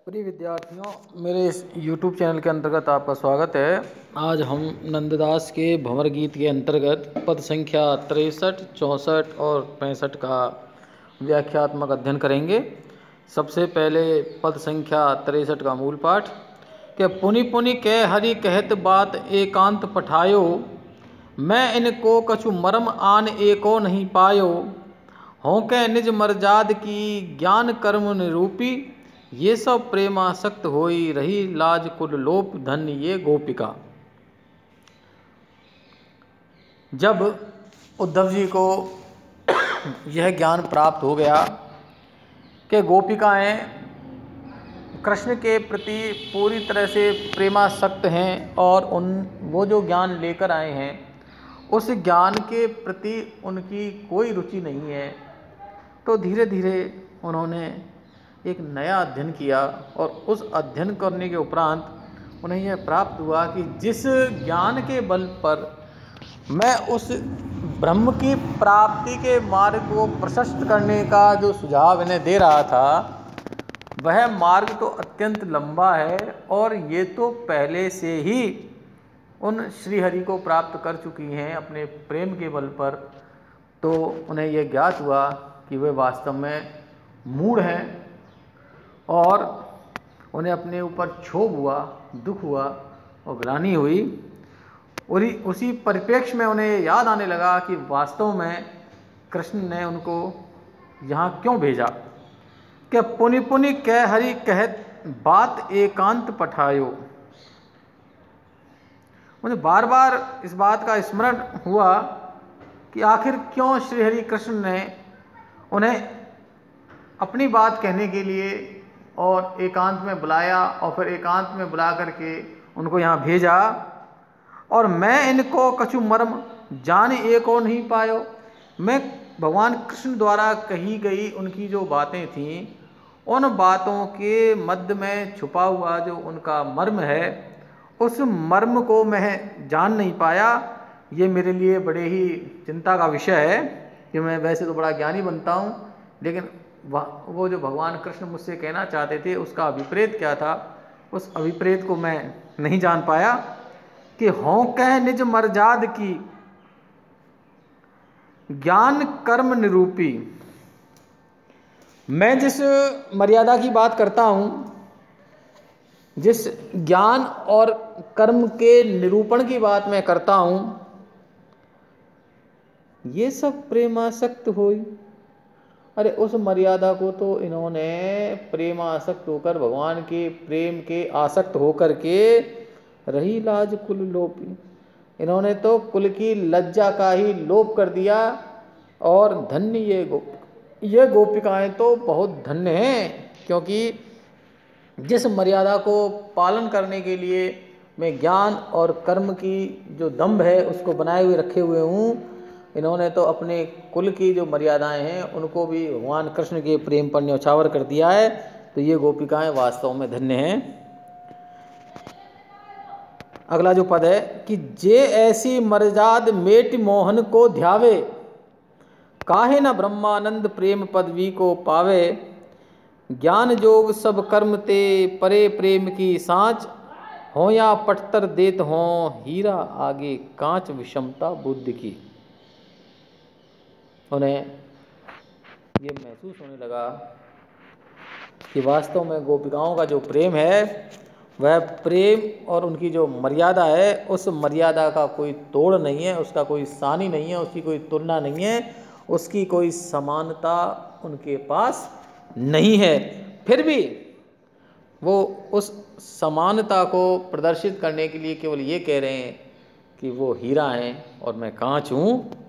प्रिय विद्यार्थियों, मेरे इस YouTube चैनल के अंतर्गत आपका स्वागत है। आज हम नंददास के भंवर गीत के अंतर्गत पद संख्या 63, 64 और 65 का व्याख्यात्मक अध्ययन करेंगे। सबसे पहले पद संख्या 63 का मूल पाठ कि पुनि पुनि कह हरि कहत बात एकांत पठायो, मैं इनको कछु मर्म आन एको नहीं पायो, हों के निज मर्जाद की ज्ञान कर्म निरूपी, ये सब प्रेमासक्त होई रही लाज कुल लोप धन्य ये गोपिका। जब उद्धव जी को यह ज्ञान प्राप्त हो गया कि गोपिकाएं कृष्ण के प्रति पूरी तरह से प्रेमासक्त हैं और वो जो ज्ञान लेकर आए हैं उस ज्ञान के प्रति उनकी कोई रुचि नहीं है, तो धीरे धीरे उन्होंने एक नया अध्ययन किया और उस अध्ययन करने के उपरांत उन्हें यह प्राप्त हुआ कि जिस ज्ञान के बल पर मैं उस ब्रह्म की प्राप्ति के मार्ग को प्रशस्त करने का जो सुझाव इन्हें दे रहा था, वह मार्ग तो अत्यंत लंबा है और ये तो पहले से ही उन श्रीहरि को प्राप्त कर चुकी हैं अपने प्रेम के बल पर। तो उन्हें यह ज्ञात हुआ कि वे वास्तव में मूढ़ हैं और उन्हें अपने ऊपर क्षोभ हुआ, दुख हुआ और ग्लानि हुई। और उसी परिप्रेक्ष्य में उन्हें याद आने लगा कि वास्तव में कृष्ण ने उनको यहाँ क्यों भेजा कि पुनि पुनि कह हरि कहत बात एकांत पठायो। मुझे बार बार इस बात का स्मरण हुआ कि आखिर क्यों श्रीहरि कृष्ण ने उन्हें अपनी बात कहने के लिए और एकांत में बुलाया और फिर एकांत में बुला करके उनको यहाँ भेजा। और मैं इनको कछु मर्म जान एको नहीं पायो, मैं भगवान कृष्ण द्वारा कही गई उनकी जो बातें थीं उन बातों के मध्य में छुपा हुआ जो उनका मर्म है उस मर्म को मैं जान नहीं पाया। ये मेरे लिए बड़े ही चिंता का विषय है कि मैं वैसे तो बड़ा ज्ञानी बनता हूँ, लेकिन वो जो भगवान कृष्ण मुझसे कहना चाहते थे उसका अभिप्रेत क्या था, उस अभिप्रेत को मैं नहीं जान पाया। कि हों कह निज मर्जाद की ज्ञान कर्म निरूपी, मैं जिस मर्यादा की बात करता हूँ, जिस ज्ञान और कर्म के निरूपण की बात मैं करता हूँ, ये सब प्रेमासक्त होई। अरे उस मर्यादा को तो इन्होंने प्रेमासक्त होकर भगवान के प्रेम के आसक्त होकर के रही लाज कुल लोपी, इन्होंने तो कुल की लज्जा का ही लोप कर दिया। और धन्य ये गोपिकाएं तो बहुत धन्य हैं, क्योंकि जिस मर्यादा को पालन करने के लिए मैं ज्ञान और कर्म की जो दम्भ है उसको बनाए हुए रखे हुए हूँ, इन्होंने तो अपने कुल की जो मर्यादाएं हैं उनको भी भगवान कृष्ण के प्रेम पर न्यौछावर कर दिया है। तो ये गोपिकाएं वास्तव में धन्य हैं। अगला जो पद है कि जे ऐसी मर्जाद मेट मोहन को ध्यावे, काहे न ब्रह्मानंद प्रेम पदवी को पावे, ज्ञान जोग सब कर्म ते परे प्रेम की सांच, हो या पटतर देत हों हीरा आगे कांच विषमता बुद्धि की। उन्हें ये महसूस होने लगा कि वास्तव में गोपिकाओं का जो प्रेम है वह प्रेम और उनकी जो मर्यादा है उस मर्यादा का कोई तोड़ नहीं है, उसका कोई सानी नहीं है, उसकी कोई तुलना नहीं है, उसकी कोई समानता उनके पास नहीं है। फिर भी वो उस समानता को प्रदर्शित करने के लिए केवल ये कह रहे हैं कि वो हीरा हैं और मैं कांच हूँ।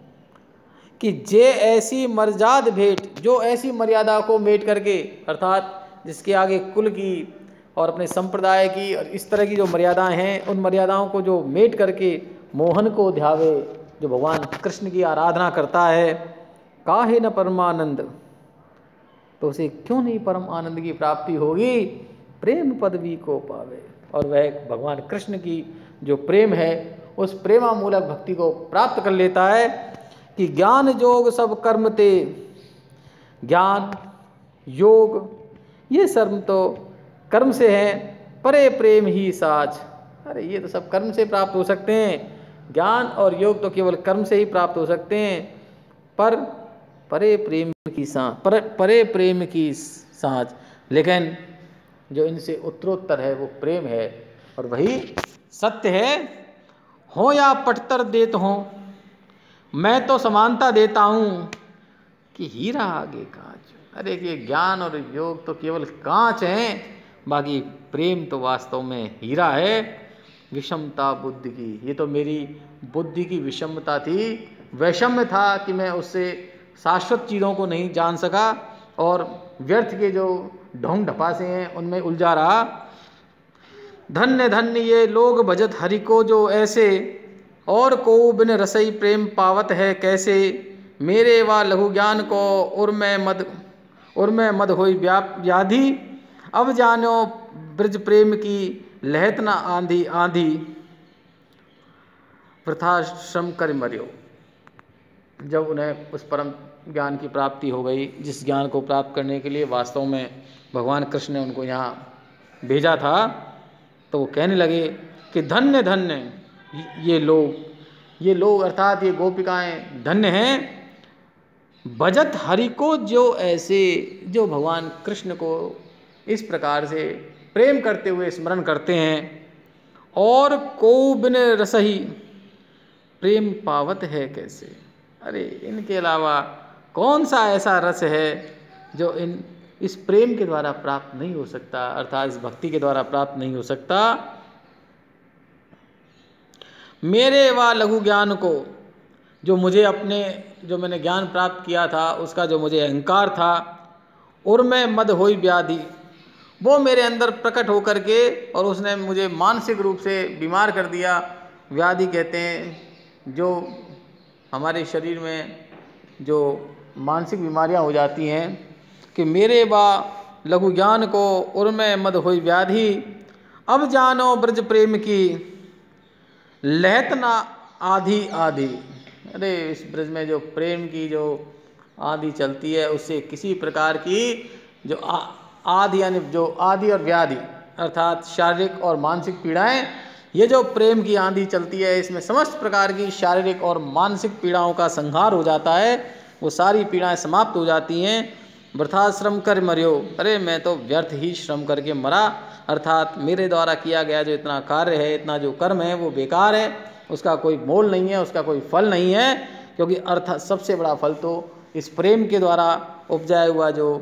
कि जे ऐसी मर्जाद भेंट, जो ऐसी मर्यादा को मेट करके, अर्थात जिसके आगे कुल की और अपने संप्रदाय की और इस तरह की जो मर्यादाएं हैं उन मर्यादाओं को जो मेट करके मोहन को ध्यावे, जो भगवान कृष्ण की आराधना करता है, काहे न परमानंद, तो उसे क्यों नहीं परम आनंद की प्राप्ति होगी, प्रेम पदवी को पावे। और वह भगवान कृष्ण की जो प्रेम है उस प्रेमामूलक भक्ति को प्राप्त कर लेता है। कि ज्ञान जोग सब कर्म ते, ज्ञान योग ये सब तो कर्म से है, परे प्रेम ही साज। अरे ये तो सब कर्म से प्राप्त हो सकते हैं, ज्ञान और योग तो केवल कर्म से ही प्राप्त हो सकते हैं। पर परे प्रेम की परे प्रेम की साँझ, लेकिन जो इनसे उत्तरोत्तर है वो प्रेम है, और वही सत्य है। हो या पटतर देत हो, मैं तो समानता देता हूँ कि हीरा आगे कांच। अरे ये ज्ञान और योग तो केवल कांच हैं, बाकी प्रेम तो वास्तव में हीरा है। विषमता बुद्धि की, ये तो मेरी बुद्धि की विषमता थी, वैषम्य था कि मैं उससे शाश्वत चीज़ों को नहीं जान सका और व्यर्थ के जो ढोंग ढपासे हैं उनमें उलझा रहा। धन्य धन्य ये लोग भजत हरि को जो ऐसे, और को बिन रसई प्रेम पावत है कैसे। मेरे वा लघु ज्ञान को उर में मद होई व्याधि। अब जानो ब्रज प्रेम की लहत न आंधी आंधी। वृथा श्रम कर मरियो। जब उन्हें उस परम ज्ञान की प्राप्ति हो गई, जिस ज्ञान को प्राप्त करने के लिए वास्तव में भगवान कृष्ण ने उनको यहाँ भेजा था, तो वो कहने लगे कि धन्य धन्य ये लोग अर्थात ये गोपिकाएं धन्य हैं, भजत हरि को जो ऐसे, जो भगवान कृष्ण को इस प्रकार से प्रेम करते हुए स्मरण करते हैं। और को बिन रसही प्रेम पावत है कैसे। अरे इनके अलावा कौन सा ऐसा रस है जो इस प्रेम के द्वारा प्राप्त नहीं हो सकता, अर्थात इस भक्ति के द्वारा प्राप्त नहीं हो सकता। मेरे व लघु ज्ञान को, जो मैंने ज्ञान प्राप्त किया था उसका जो मुझे अहंकार था, और मैं मद होई व्याधि, वो मेरे अंदर प्रकट होकर के और उसने मुझे मानसिक रूप से बीमार कर दिया। व्याधि कहते हैं जो हमारे शरीर में जो मानसिक बीमारियां हो जाती हैं, कि मेरे बा लघु ज्ञान को उर्मे मद होई व्याधि। अब जानो ब्रज प्रेम की लहत ना आधी आधी। अरे इस ब्रज में जो प्रेम की जो आधी चलती है, उससे किसी प्रकार की जो आदि, यानी जो आदि और व्याधि अर्थात शारीरिक और मानसिक पीड़ाएं, ये जो प्रेम की आंधी चलती है, इसमें समस्त प्रकार की शारीरिक और मानसिक पीड़ाओं का संहार हो जाता है, वो सारी पीड़ाएं समाप्त हो जाती हैं। वृथा श्रम कर मरियो। अरे मैं तो व्यर्थ ही श्रम करके मरा, अर्थात मेरे द्वारा किया गया जो इतना कार्य है, इतना जो कर्म है, वो बेकार है, उसका कोई मोल नहीं है, उसका कोई फल नहीं है। क्योंकि अर्थात सबसे बड़ा फल तो इस प्रेम के द्वारा उपजाया हुआ जो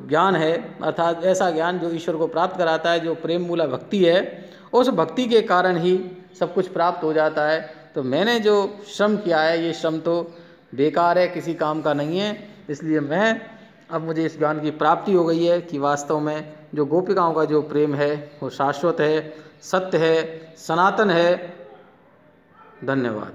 ज्ञान है, अर्थात ऐसा ज्ञान जो ईश्वर को प्राप्त कराता है, जो प्रेम मूला भक्ति है, उस भक्ति के कारण ही सब कुछ प्राप्त हो जाता है। तो मैंने जो श्रम किया है, ये श्रम तो बेकार है, किसी काम का नहीं है। इसलिए अब मुझे इस ज्ञान की प्राप्ति हो गई है कि वास्तव में जो गोपिकाओं का जो प्रेम है वो शाश्वत है, सत्य है, सनातन है। धन्यवाद।